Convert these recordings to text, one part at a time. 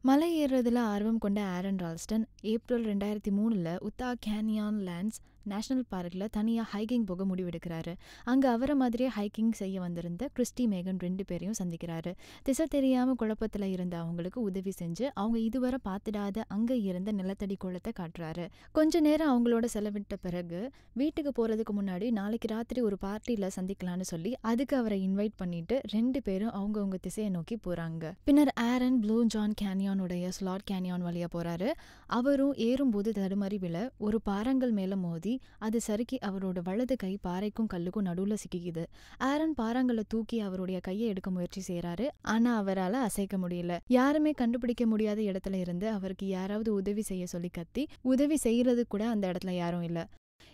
மலை ஏறுறதுல ஆர்வம் கொண்ட ஆரன் ரால்ஸ்டன் ஏப்ரல் 2003ல் உத்தா கேனியான் லேண்ட்ஸ் நேஷனல் பார்க்கில் தனியாக ஹைக்கிங் போக முடிவெடுக்கிறாரு. அங்கே அவரை மாதிரியே ஹைக்கிங் செய்ய வந்திருந்த கிறிஸ்டி மேகன் 2 பேரையும் சந்திக்கிறாரு. திசை தெரியாமல் குழப்பத்தில் இருந்த அவங்களுக்கு உதவி செஞ்சு அவங்க இதுவரை பார்த்துடாத அங்கே இருந்த நிலத்தடி குளத்தை காட்டுறாரு. கொஞ்ச நேரம் அவங்களோட செலவிட்ட பிறகு வீட்டுக்கு போகிறதுக்கு முன்னாடி நாளைக்கு ராத்திரி ஒரு பார்ட்டியில் சந்திக்கலான்னு சொல்லி அதுக்கு அவரை இன்வைட் பண்ணிட்டு 2 பேரும் அவங்கவுங்க திசையை நோக்கி போகிறாங்க. பின்னர் ஆரன் ப்ளூ ஜான் கேனியானுடைய ஸ்லாட் கேனியான் வழியாக போகிறாரு. அவரும் ஏறும்போது தடுமாறி விழ ஒரு பாறாங்கல் மேலே மோதி அது சறுக்கி அவரோட வலது கை பாறைக்கும் கல்லுக்கும் நடுவில் சிக்கிக்குது. ஆரன் பாறாங்கல்லை தூக்கி அவருடைய கையை எடுக்க முயற்சி செய்கிறாரு. ஆனால் அவரால் அசைக்க முடியல. யாருமே கண்டுபிடிக்க முடியாத இடத்துல இருந்து அவருக்கு யாராவது உதவி செய்ய சொல்லி கத்தி உதவி செய்யறது கூட அந்த இடத்துல யாரும் இல்லை.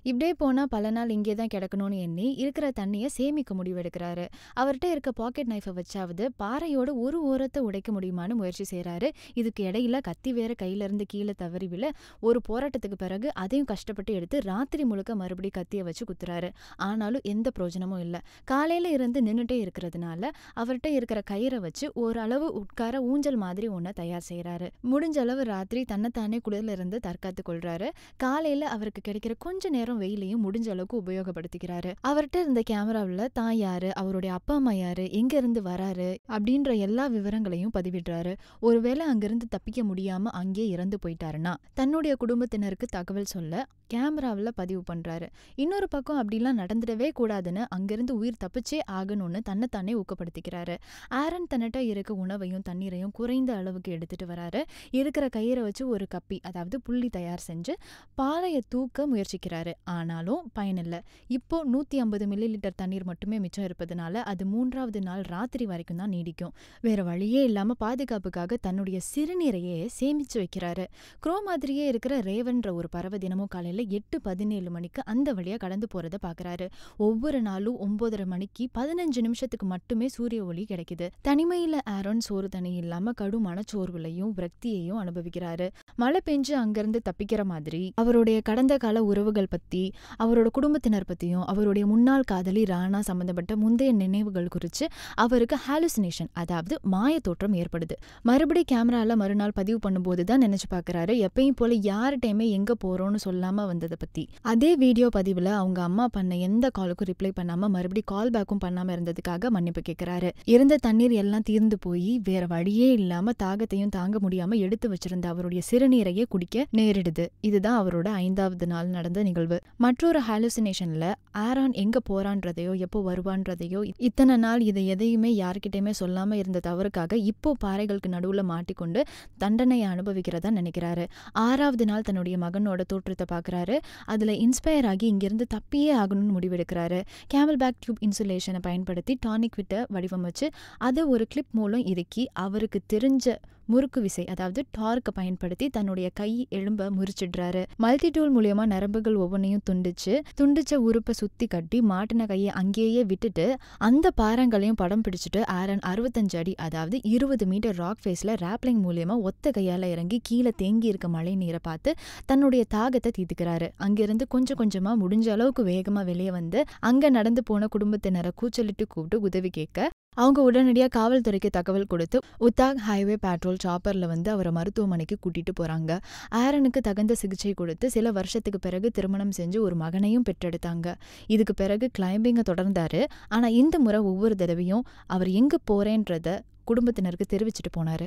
இப்படியே போனால் பல நாள் இங்கே தான் கிடக்கணும்னு எண்ணி இருக்கிற தண்ணியை சேமிக்க முடிவெடுக்கிறாரு. அவர்கிட்ட இருக்க பாக்கெட் நைஃபை வச்சாவது பாறையோட ஒரு ஓரத்தை உடைக்க முடியுமான்னு முயற்சி செய்கிறாரு. இதுக்கு இடையில கத்தி வேற கையிலேருந்து கீழே தவறி விழ ஒரு போராட்டத்துக்கு பிறகு அதையும் கஷ்டப்பட்டு எடுத்து ராத்திரி முழுக்க மறுபடியும் கத்தியை வச்சு குத்துறாரு. ஆனாலும் எந்த பிரயோஜனமும் இல்லை. காலையில் இருந்து நின்றுட்டே இருக்கிறதுனால அவர்கிட்ட இருக்கிற கயிறை வச்சு ஓரளவு உட்கார ஊஞ்சல் மாதிரி ஒன்றை தயார் செய்கிறாரு. முடிஞ்ச அளவு ராத்திரி தன்னைத்தானே குளிரில் இருந்து தற்காத்து கொள்றாரு. காலையில் அவருக்கு கிடைக்கிற கொஞ்ச நேரம் வெயிலையும் முடிஞ்ச அளவுக்கு உபயோகப்படுத்திக்கிறாரு. அவர்கிட்ட இருந்த கேமராவில் தான் யாரு, அவருடைய அப்பா அம்மா யாரு, எங்க இருந்து வராரு அப்படின்ற எல்லா விவரங்களையும் பதிவிடுறாரு. ஒருவேளை அங்கிருந்து தப்பிக்க முடியாம அங்கே இறந்து போயிட்டாருன்னா தன்னுடைய குடும்பத்தினருக்கு தகவல் சொல்ல கேமராவில் பதிவு பண்றாரு. இன்னொரு பக்கம் அப்படிலாம் நடந்துடவே கூடாதுன்னு அங்கிருந்து உயிர் தப்பிச்சே ஆகணும்னு தன்னைத்தானே ஊக்கப்படுத்திக்கிறாரு. ஆரன் தன்னிட்ட இருக்க உணவையும் தண்ணீரையும் குறைந்த அளவுக்கு எடுத்துட்டு வராரு. இருக்கிற கயிறை வச்சு ஒரு கப்பி அதாவது புள்ளி தயார் செஞ்சு பாறையை தூக்க முயற்சிக்கிறாரு. ஆனாலும் பயனில்லை. இப்போ 150 மில்லிலிட்டர் தண்ணீர் மட்டுமே மிச்சம் இருப்பதனால அது 3வது நாள் ராத்திரி வரைக்கும் தான் நீடிக்கும். வேற வழியே இல்லாம பாதுகாப்புக்காக தன்னுடைய சிறுநீரையே சேமிச்சு வைக்கிறாரு. க்ரோ மாதிரியே இருக்கிற ரேவன்ற ஒரு பறவை தினமும் காலையில 8:17 மணிக்கு அந்த வழியா கடந்து போறத பாக்குறாரு. ஒவ்வொரு நாளும் 9:30 மணிக்கு 15 நிமிஷத்துக்கு மட்டுமே சூரிய ஒளி கிடைக்குது. தனிமையில ஆரன் சோறு தண்ணி இல்லாம கடும் மனச்சோர்வுலையும் விரக்தியையும் அனுபவிக்கிறாரு. மழை பெஞ்சு அங்கிருந்து தப்பிக்கிற மாதிரி அவருடைய கடந்த கால உறவுகள் பத்தி அவரோட குடும்பத்தினர் பத்தியும் அவருடைய முன்னாள் காதலி ராணா சம்பந்தப்பட்ட முந்தைய நினைவுகள் குறித்து அவருக்கு ஹாலுசினேஷன் அதாவது மாய தோற்றம் ஏற்படுது. மறுபடி கேமரால மறுநாள் பதிவு பண்ணும்போது தான் நினைச்சு பாக்குறாரு எப்பயும் போல யார்கிட்டயுமே எங்க போறோம்னு சொல்லாம வந்ததை பத்தி. அதே வீடியோ பதிவுல அவங்க அம்மா பண்ண எந்த காலுக்கும் ரிப்ளை பண்ணாம மறுபடி கால் பேக்கும் பண்ணாம இருந்ததுக்காக மன்னிப்பு கேட்கிறாரு. இருந்த தண்ணீர் எல்லாம் தீர்ந்து போய் வேற வழியே இல்லாம தாகத்தையும் தாங்க முடியாம எடுத்து வச்சிருந்த அவருடைய சிறுநீரையே குடிக்க நேரிடுது. இதுதான் அவரோட 5வது நாள் நடந்த நிகழ்வு. மற்றொரு ஹாலுசினேஷன்ல ஆரான் எங்க போறான்றதையோ எப்போ வருவான்றதையோ இத்தனை நாள் இதை எதையுமே யார்கிட்டயுமே சொல்லாம இருந்த தவறுக்காக இப்போ பாறைகளுக்கு நடுவுல மாட்டிக்கொண்டு தண்டனையை அனுபவிக்கிறதா நினைக்கிறாரு. 6வது நாள் தன்னுடைய மகனோட தோற்றத்தை பாக்குறாரு. அதுல இன்ஸ்பயர் ஆகி இங்கிருந்து தப்பியே ஆகணும்னு முடிவெடுக்கிறாரு. கேமல் பேக் டியூப் இன்சுலேஷனை பயன்படுத்தி டானிக் விட்ட வடிவமைச்சு அதை ஒரு கிளிப் மூலம் இறுக்கி அவருக்கு தெரிஞ்ச முறுக்கு விசை அதாவது டார்க்கை பயன்படுத்தி தன்னுடைய கை எலும்ப முறிச்சிடுறாரு. மல்டி டூல் மூலியமா நரம்புகள் ஒவ்வொன்றையும் துண்டிச்ச உறுப்பை சுத்தி கட்டி மாட்டின கையை அங்கேயே விட்டுட்டு அந்த பாறாங்களையும் படம் பிடிச்சிட்டு ஆரன் 65 அடி அதாவது 20 மீட்டர் ராக் ஃபேஸ்ல ராப்லிங் மூலியமா ஒத்த கையால இறங்கி கீழே தேங்கி இருக்க மழை நீரை பார்த்து தன்னுடைய தாகத்தை தீர்த்துக்கிறாரு. அங்கிருந்து கொஞ்சம் கொஞ்சமா முடிஞ்ச அளவுக்கு வேகமா வெளியே வந்து அங்க நடந்து போன குடும்பத்தினரை கூச்சலிட்டு கூப்பிட்டு உதவி கேட்க அவங்க உடனடியாக காவல்துறைக்கு தகவல் கொடுத்து உத்தாக் ஹைவே பேட்ரோல் சாப்பர்ல வந்து அவரை மருத்துவமனைக்கு கூட்டிட்டு போறாங்க. ஆரனுக்கு தகுந்த சிகிச்சை கொடுத்து சில வருஷத்துக்கு பிறகு திருமணம் செஞ்சு ஒரு மகனையும் பெற்றெடுத்தாங்க. இதுக்கு பிறகு கிளைம்பிங்கை தொடர்ந்தாரு. ஆனா இந்த முறை ஒவ்வொரு தடவையும் அவர் எங்க போறேன்றத குடும்பத்தினருக்கு தெரிவிச்சுட்டு போனாரு.